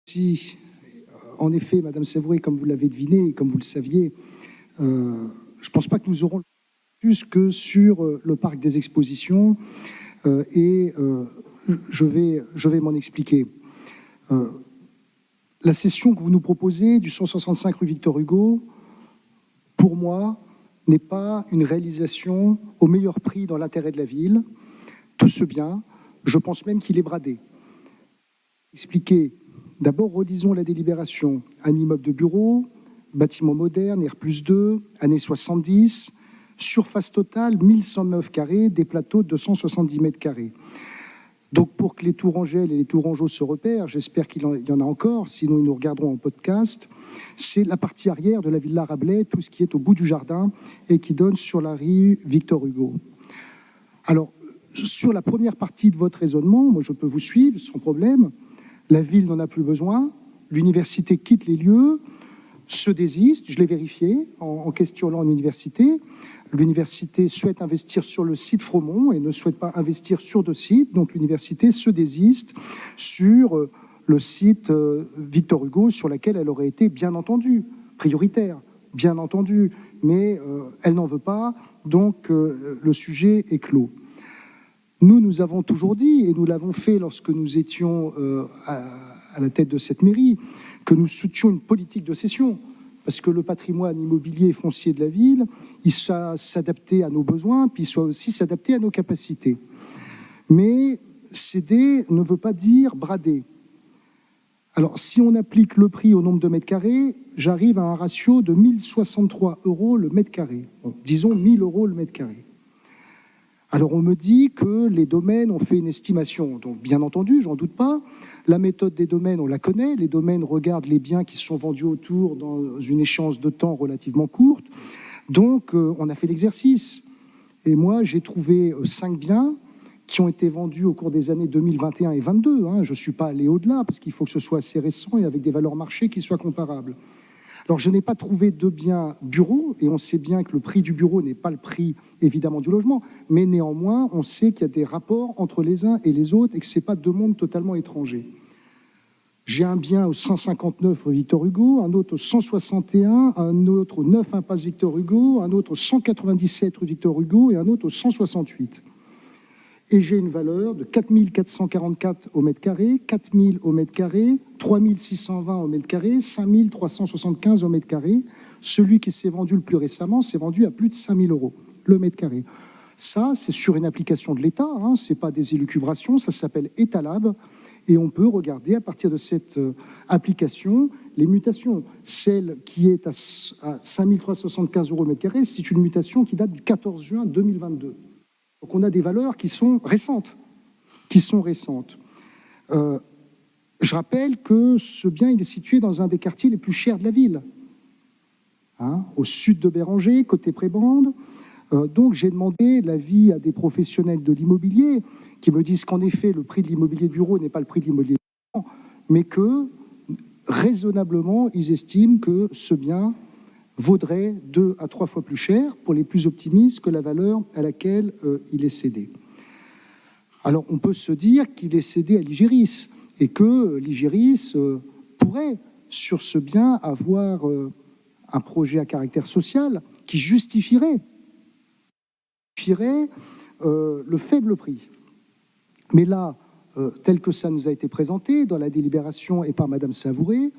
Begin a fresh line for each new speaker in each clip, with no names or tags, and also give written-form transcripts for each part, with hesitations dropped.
Si, en effet, Madame Savouré, comme vous l'avez deviné, comme vous le saviez, je ne pense pas que nous aurons plus que sur le parc des expositions, et je vais m'en expliquer. La cession que vous nous proposez du 165 rue Victor Hugo, pour moi, n'est pas une réalisation au meilleur prix dans l'intérêt de la ville. Tout ce bien, je pense même qu'il est bradé. Expliquer. D'abord, relisons la délibération. Un immeuble de bureau, bâtiment moderne, R+2, années 70, surface totale 1109 carrés, des plateaux de 270 mètres carrés. Donc pour que les Tourangelles et les Tourangeaux se repèrent, j'espère qu'il y en a encore, sinon ils nous regarderont en podcast, c'est la partie arrière de la Villa Rabelais, tout ce qui est au bout du jardin et qui donne sur la rue Victor Hugo. Alors, sur la première partie de votre raisonnement, moi je peux vous suivre sans problème. La ville n'en a plus besoin, l'université quitte les lieux, se désiste, je l'ai vérifié en questionnant l'université. L'université souhaite investir sur le site Fromont et ne souhaite pas investir sur d'autres sites, donc l'université se désiste sur le site Victor Hugo, sur lequel elle aurait été, bien entendu, prioritaire, bien entendu, mais elle n'en veut pas, donc le sujet est clos. Nous avons toujours dit, et nous l'avons fait lorsque nous étions à la tête de cette mairie, que nous soutenions une politique de cession, parce que le patrimoine immobilier et foncier de la ville, il soit s'adapter à nos besoins, puis il soit aussi s'adapter à nos capacités. Mais céder ne veut pas dire brader. Alors, si on applique le prix au nombre de mètres carrés, j'arrive à un ratio de 1063 € le mètre carré. Bon, disons 1000 € le mètre carré. Alors on me dit que les domaines ont fait une estimation. Donc bien entendu, j'en doute pas. La méthode des domaines, on la connaît. Les domaines regardent les biens qui se sont vendus autour dans une échéance de temps relativement courte. Donc on a fait l'exercice. Et moi, j'ai trouvé 5 biens qui ont été vendus au cours des années 2021 et 2022. Je ne suis pas allé au-delà parce qu'il faut que ce soit assez récent et avec des valeurs marché qui soient comparables. Alors, je n'ai pas trouvé de biens bureaux, et on sait bien que le prix du bureau n'est pas le prix, évidemment, du logement, mais néanmoins, on sait qu'il y a des rapports entre les uns et les autres et que ce n'est pas deux mondes totalement étrangers. J'ai un bien au 159 rue Victor Hugo, un autre au 161, un autre au 9 impasse Victor Hugo, un autre au 197 rue Victor Hugo et un autre au 168. Et j'ai une valeur de 4 444 au mètre carré, 4 000 au mètre carré, 3 620 au mètre carré, 5 375 au mètre carré. Celui qui s'est vendu le plus récemment s'est vendu à plus de 5 000 € le mètre carré. Ça, c'est sur une application de l'État, ce n'est pas des élucubrations, ça s'appelle Etalab, et on peut regarder à partir de cette application les mutations. Celle qui est à 5 375 € le mètre carré, c'est une mutation qui date du 14 juin 2022. Donc on a des valeurs qui sont récentes. Je rappelle que ce bien, il est situé dans un des quartiers les plus chers de la ville, au sud de Béranger, côté Prébande. Donc j'ai demandé l'avis à des professionnels de l'immobilier qui me disent qu'en effet, le prix de l'immobilier de bureau n'est pas le prix de l'immobilier de bureau, mais que raisonnablement, ils estiment que ce bien vaudrait 2 à 3 fois plus cher, pour les plus optimistes, que la valeur à laquelle il est cédé. Alors on peut se dire qu'il est cédé à l'Igéris et que l'Igéris pourrait, sur ce bien, avoir un projet à caractère social qui justifierait le faible prix. Mais là, tel que ça nous a été présenté dans la délibération et par Madame Savouré,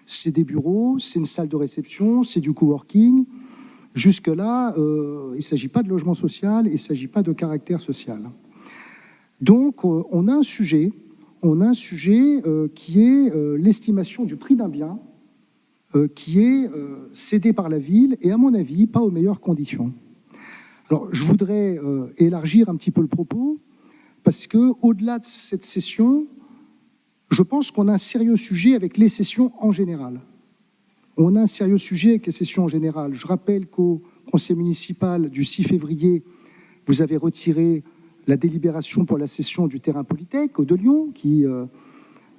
c'est des bureaux, c'est une salle de réception, c'est du coworking. Jusque-là, il ne s'agit pas de logement social, il ne s'agit pas de caractère social. Donc, on a un sujet qui est l'estimation du prix d'un bien qui est cédé par la ville et, à mon avis, pas aux meilleures conditions. Alors, je voudrais élargir un petit peu le propos parce qu'au-delà de cette cession, je pense qu'on a un sérieux sujet avec les cessions en général. Je rappelle qu'au conseil municipal du 6 février, vous avez retiré la délibération pour la cession du terrain Polytech au de Lyon, qui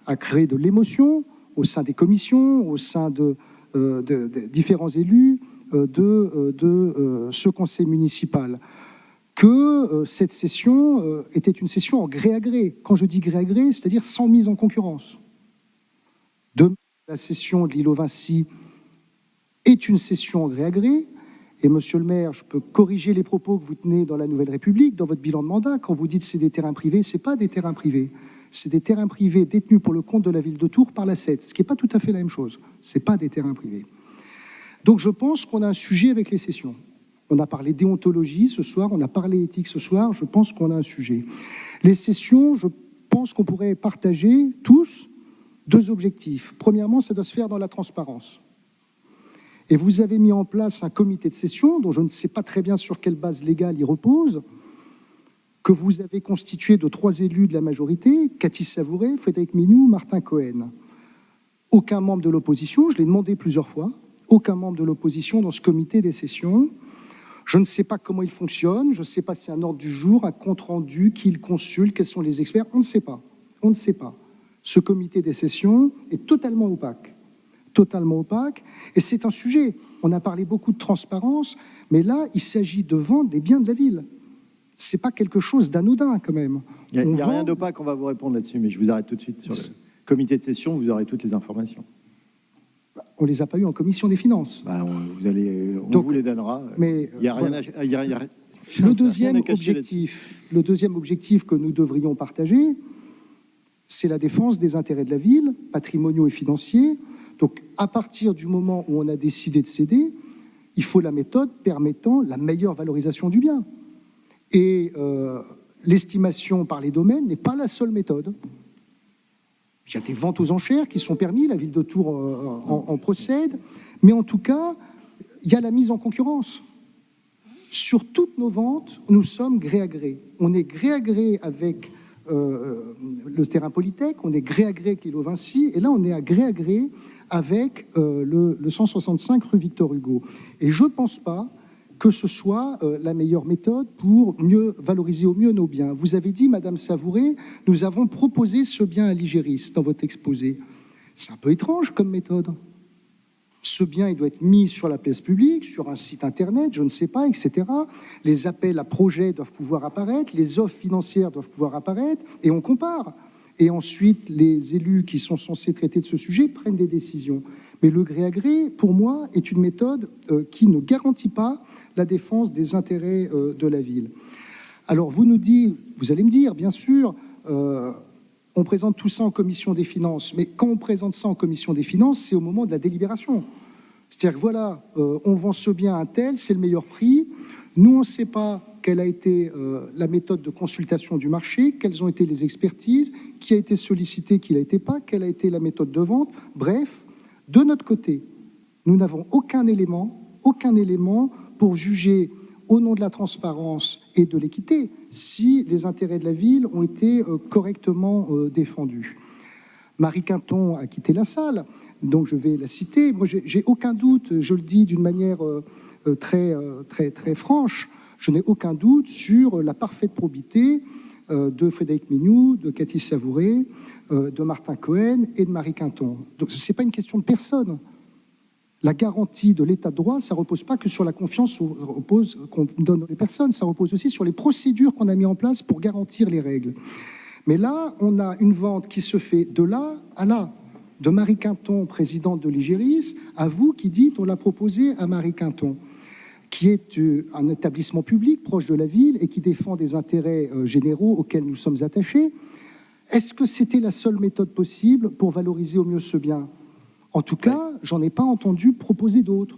a créé de l'émotion au sein des commissions, au sein de différents élus de ce conseil municipal. Que cette cession était une cession en gré à gré. Quand je dis gré à gré, c'est-à-dire sans mise en concurrence. Demain, la cession de l'îlot Vinci est une cession gré à gré. Et monsieur le maire, je peux corriger les propos que vous tenez dans la Nouvelle République, dans votre bilan de mandat, quand vous dites que c'est des terrains privés, ce n'est pas des terrains privés. C'est des terrains privés détenus pour le compte de la ville de Tours par la SET, ce qui n'est pas tout à fait la même chose. Ce n'est pas des terrains privés. Donc je pense qu'on a un sujet avec les cessions. On a parlé déontologie ce soir, on a parlé éthique ce soir, je pense qu'on a un sujet. Les cessions, je pense qu'on pourrait partager tous deux objectifs. Premièrement, ça doit se faire dans la transparence. Et vous avez mis en place un comité de cession, dont je ne sais pas très bien sur quelle base légale il repose, que vous avez constitué de 3 élus de la majorité, Cathy Savouré, Frédéric Mignoux, Martin Cohen. Aucun membre de l'opposition, je l'ai demandé plusieurs fois, aucun membre de l'opposition dans ce comité des cessions. Je ne sais pas comment il fonctionne, je ne sais pas si un ordre du jour, un compte-rendu, qui il consulte, quels sont les experts, on ne sait pas. On ne sait pas. Ce comité des cessions est totalement opaque. Totalement opaque, et c'est un sujet. On a parlé beaucoup de transparence, mais là, il s'agit de vendre des biens de la ville. C'est pas quelque chose d'anodin, quand même.
Il n'y a rien d'opaque, on va vous répondre là-dessus, mais je vous arrête tout de suite. Sur le comité de cession, vous aurez toutes les informations.
On les a pas eues en commission des finances.
On vous les donnera.
Mais
il y a rien
voilà. Le deuxième objectif que nous devrions partager, c'est la défense des intérêts de la ville, patrimoniaux et financiers. Donc, à partir du moment où on a décidé de céder, il faut la méthode permettant la meilleure valorisation du bien. Et l'estimation par les domaines n'est pas la seule méthode. Il y a des ventes aux enchères qui sont permises, la ville de Tours en procède, mais en tout cas, il y a la mise en concurrence. Sur toutes nos ventes, nous sommes gré à gré. On est gré à gré avec le terrain Polytech, on est gré à gré avec l'îlot Vinci, et là, on est à gré avec le 165 rue Victor Hugo. Et je ne pense pas que ce soit la meilleure méthode pour mieux valoriser au mieux nos biens. Vous avez dit, Madame Savouré, nous avons proposé ce bien à l'Igéris dans votre exposé. C'est un peu étrange comme méthode. Ce bien, il doit être mis sur la place publique, sur un site internet, je ne sais pas, etc. Les appels à projets doivent pouvoir apparaître, les offres financières doivent pouvoir apparaître, et on compare. Et ensuite, les élus qui sont censés traiter de ce sujet prennent des décisions. Mais le gré à gré, pour moi, est une méthode qui ne garantit pas la défense des intérêts de la ville. Alors, vous allez me dire, bien sûr, on présente tout ça en commission des finances, mais quand on présente ça en commission des finances, c'est au moment de la délibération. C'est-à-dire que voilà, on vend ce bien à un tel, c'est le meilleur prix. Nous, on ne sait pas quelle a été la méthode de consultation du marché, quelles ont été les expertises, qui a été sollicité, qui ne l'a été pas, quelle a été la méthode de vente. Bref, de notre côté, nous n'avons aucun élément pour juger au nom de la transparence et de l'équité si les intérêts de la ville ont été correctement défendus. Marie Quinton a quitté la salle, donc je vais la citer. Moi, j'ai aucun doute, je le dis d'une manière très franche, je n'ai aucun doute sur la parfaite probité de Frédéric Mignoux, de Cathy Savouré, de Martin Cohen et de Marie Quinton. Donc ce n'est pas une question de personne. La garantie de l'état de droit, ça ne repose pas que sur la confiance qu'on donne aux personnes, ça repose aussi sur les procédures qu'on a mises en place pour garantir les règles. Mais là, on a une vente qui se fait de là à là. De Marie Quinton, présidente de l'Igéris, à vous qui dites on l'a proposé à Marie Quinton, qui est un établissement public proche de la ville et qui défend des intérêts généraux auxquels nous sommes attachés. Est-ce que c'était la seule méthode possible pour valoriser au mieux ce bien ? En tout cas, j'en ai pas entendu proposer d'autres.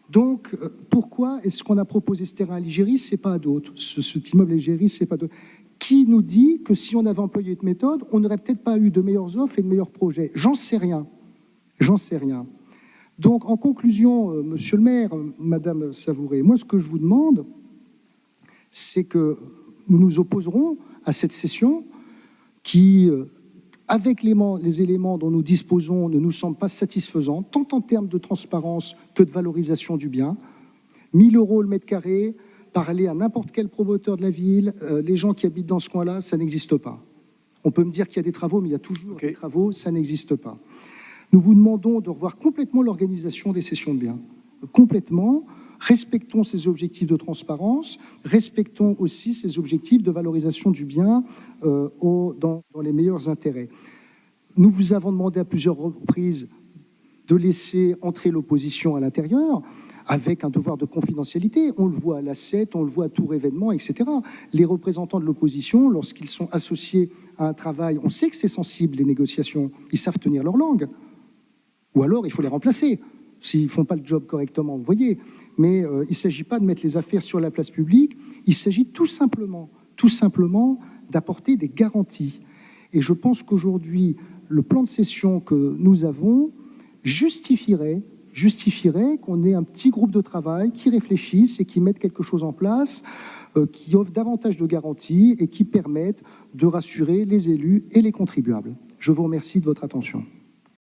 Donc, pourquoi est-ce qu'on a proposé ce terrain à l'Igéris, c'est pas à d'autres, cet immeuble à l'Igéris, c'est pas d'autres. Qui nous dit que si on avait employé une méthode, on n'aurait peut-être pas eu de meilleures offres et de meilleurs projets? J'en sais rien. J'en sais rien. Donc, en conclusion, monsieur le maire, madame Savouré, moi, ce que je vous demande, c'est que nous nous opposerons à cette cession qui, avec les éléments dont nous disposons, ne nous semble pas satisfaisant, tant en termes de transparence que de valorisation du bien. 1 000 € le mètre carré, parler à n'importe quel promoteur de la ville, les gens qui habitent dans ce coin-là, ça n'existe pas. On peut me dire qu'il y a des travaux, mais il y a toujours des travaux, ça n'existe pas. Nous vous demandons de revoir complètement l'organisation des cessions de biens. Complètement. Respectons ces objectifs de transparence, respectons aussi ces objectifs de valorisation du bien dans les meilleurs intérêts. Nous vous avons demandé à plusieurs reprises de laisser entrer l'opposition à l'intérieur, avec un devoir de confidentialité. On le voit à l'A7, on le voit à tout événement, etc. Les représentants de l'opposition, lorsqu'ils sont associés à un travail, on sait que c'est sensible, les négociations, ils savent tenir leur langue. Ou alors, il faut les remplacer, s'ils ne font pas le job correctement, vous voyez. Mais il ne s'agit pas de mettre les affaires sur la place publique, il s'agit tout simplement d'apporter des garanties. Et je pense qu'aujourd'hui, le plan de session que nous avons justifierait qu'on ait un petit groupe de travail qui réfléchisse et qui mette quelque chose en place, qui offre davantage de garanties et qui permette de rassurer les élus et les contribuables. Je vous remercie de votre attention.